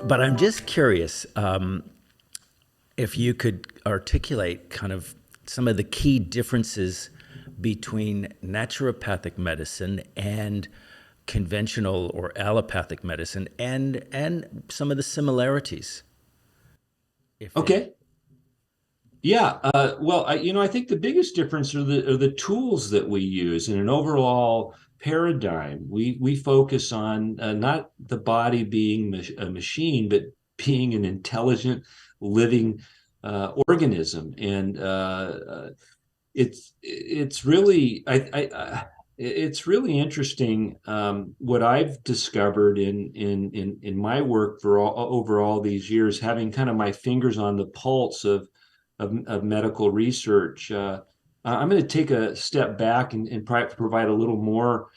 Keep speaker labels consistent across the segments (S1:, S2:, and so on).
S1: But I'm just curious if you could articulate kind of some of the key differences between naturopathic medicine and conventional or allopathic medicine, and some of the similarities. If any.
S2: Okay. Yeah. Well, I think the biggest difference are the tools that we use in an overall paradigm. We focus on not the body being a machine, but being an intelligent, living organism. And it's really it's really interesting what I've discovered in my work for over all these years, having kind of my fingers on the pulse of medical research. I'm going to take a step back and provide a little more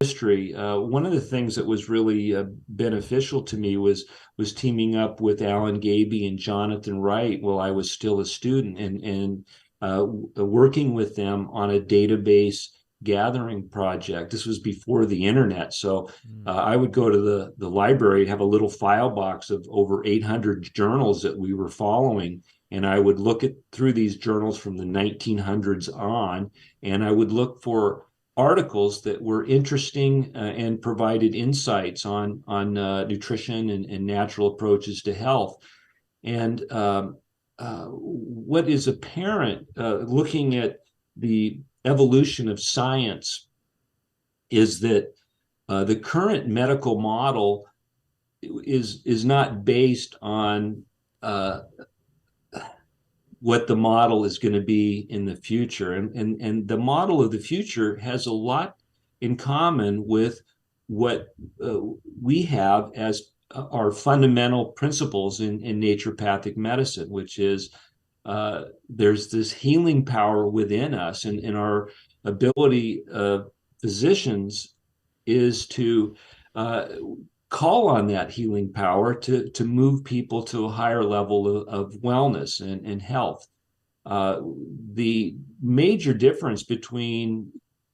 S2: history. One of the things that was really beneficial to me was teaming up with Alan Gaby and Jonathan Wright while I was still a student, and working with them on a database gathering project. This was before the internet, so I would go to the library, have a little file box of over 800 journals that we were following, and I would look at through these journals from the 1900s on, and I would look for articles that were interesting and provided insights on nutrition and natural approaches to health. And what is apparent looking at the evolution of science is that the current medical model is not based on what the model is going to be in the future. And the model of the future has a lot in common with what we have as our fundamental principles in naturopathic medicine, which is there's this healing power within us, and our ability of physicians is to call on that healing power to move people to a higher level of wellness and health. The major difference between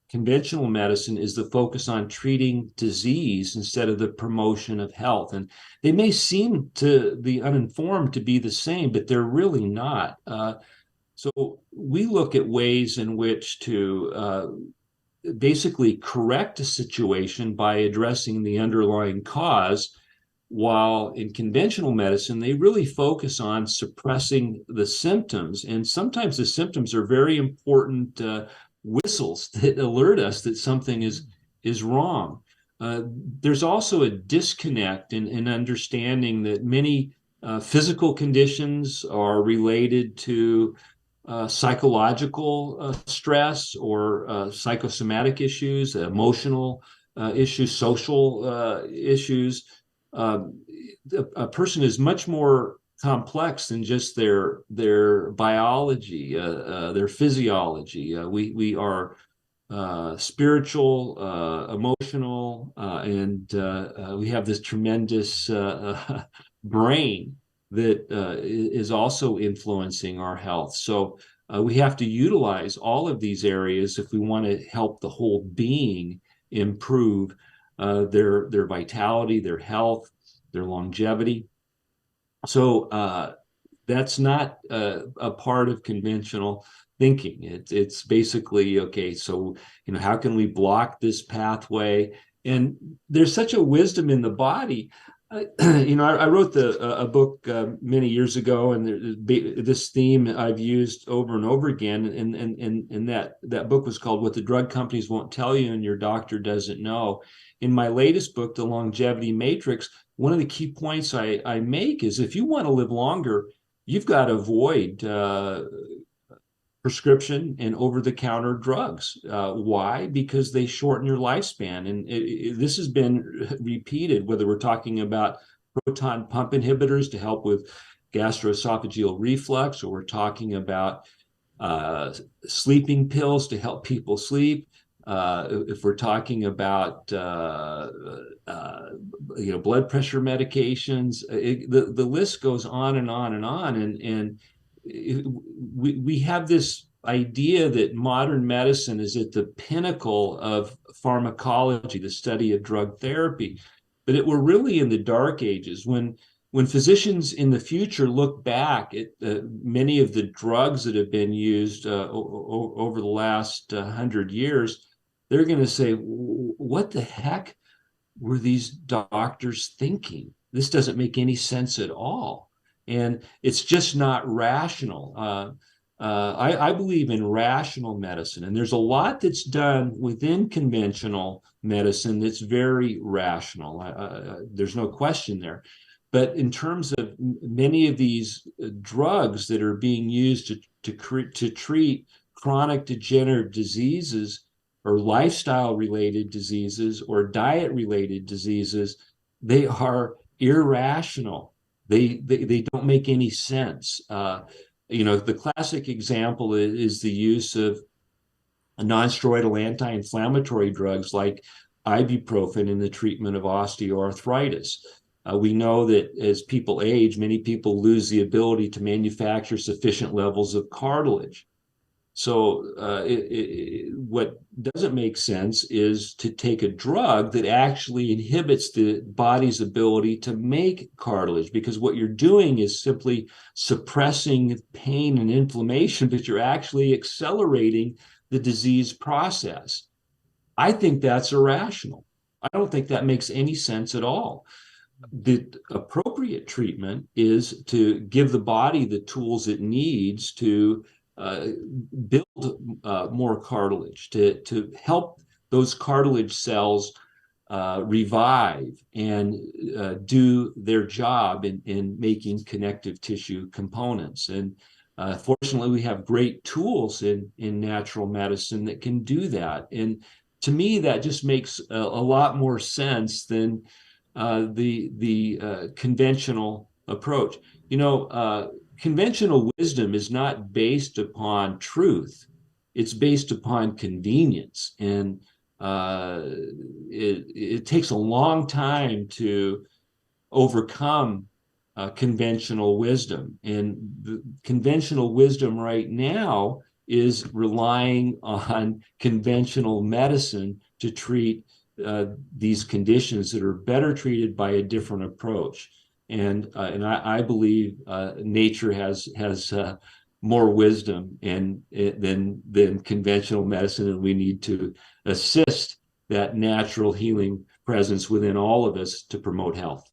S2: conventional medicine is the focus on treating disease instead of the promotion of health. And they may seem to the uninformed to be the same, but they're really not. So we look at ways in which to basically correct a situation by addressing the underlying cause, while in conventional medicine, they really focus on suppressing the symptoms. And sometimes the symptoms are very important whistles that alert us that something is wrong. There's also a disconnect in understanding that many physical conditions are related to psychological stress or psychosomatic issues, emotional issues, social issues. A person is much more complex than just their biology, their physiology. We are spiritual, emotional, and we have this tremendous brain that is also influencing our health. So we have to utilize all of these areas if we want to help the whole being improve their vitality, their health, their longevity. So that's not a part of conventional thinking. It's basically, okay, so how can we block this pathway? And there's such a wisdom in the body. I wrote a book many years ago, and this theme I've used over and over again. And that book was called "What the Drug Companies Won't Tell You and Your Doctor Doesn't Know." In my latest book, The Longevity Matrix, one of the key points I make is if you want to live longer, you've got to avoid prescription and over-the-counter drugs. Why? Because they shorten your lifespan. And this has been repeated, whether we're talking about proton pump inhibitors to help with gastroesophageal reflux, or we're talking about sleeping pills to help people sleep. If we're talking about blood pressure medications, the list goes on and on and on. And we have this idea that modern medicine is at the pinnacle of pharmacology, the study of drug therapy. But we're really in the dark ages when when physicians in the future look back at many of the drugs that have been used over the last 100 years, they're going to say, what the heck were these doctors thinking? This doesn't make any sense at all. And it's just not rational. I believe in rational medicine, and there's a lot that's done within conventional medicine that's very rational. There's no question there. But in terms of many of these drugs that are being used to treat chronic degenerative diseases or lifestyle related diseases or diet related diseases, they are irrational. They don't make any sense. The classic example is the use of non-steroidal anti-inflammatory drugs like ibuprofen in the treatment of osteoarthritis. We know that as people age, many people lose the ability to manufacture sufficient levels of cartilage. So what doesn't make sense is to take a drug that actually inhibits the body's ability to make cartilage, because what you're doing is simply suppressing pain and inflammation, but you're actually accelerating the disease process. I think that's irrational. I don't think that makes any sense at all. The appropriate treatment is to give the body the tools it needs to build more cartilage, to help those cartilage cells revive and do their job in making connective tissue components. And fortunately, we have great tools in natural medicine that can do that. And to me, that just makes a lot more sense than the conventional approach. Conventional wisdom is not based upon truth. It's based upon convenience. And it takes a long time to overcome conventional wisdom. And the conventional wisdom right now is relying on conventional medicine to treat these conditions that are better treated by a different approach. And I believe nature has more wisdom than conventional medicine, and we need to assist that natural healing presence within all of us to promote health.